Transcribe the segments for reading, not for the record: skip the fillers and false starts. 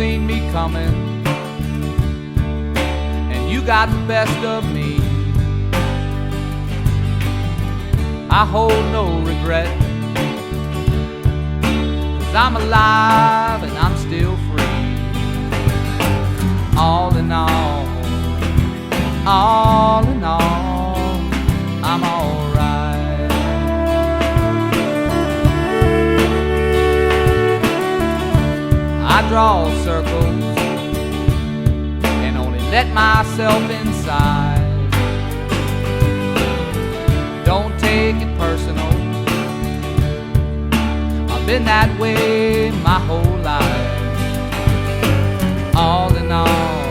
seen me coming, and you got the best of me. I hold no regret, 'cause I'm alive and I'm still free. All in all, I'm alright. I draw circles and only let myself inside. Don't take it personal, I've been that way my whole life. All in all,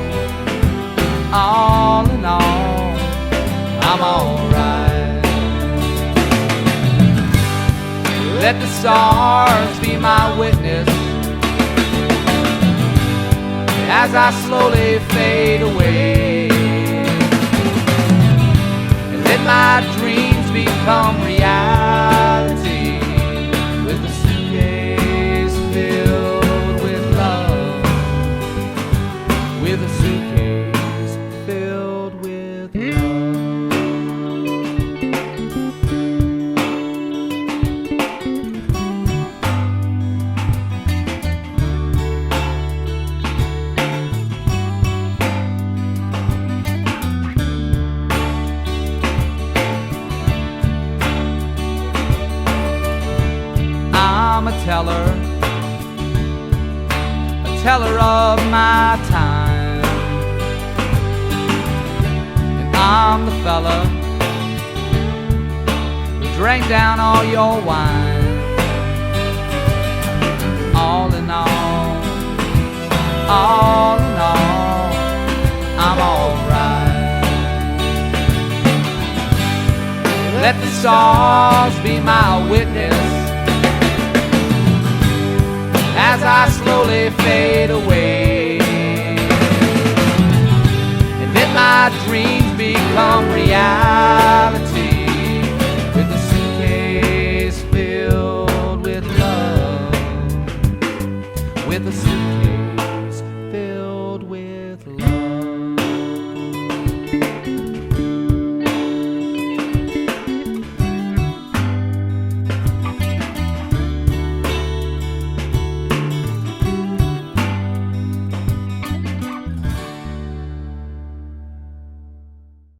I'm alright. Let the stars be my witness as I slowly fade away, and let my dreams become reality, with a suitcase filled with love, with a suitcase filled with love. I'm a teller of my time, and I'm the fella who drank down all your wine. All in all, I'm alright. Let the stars be my witness as I slowly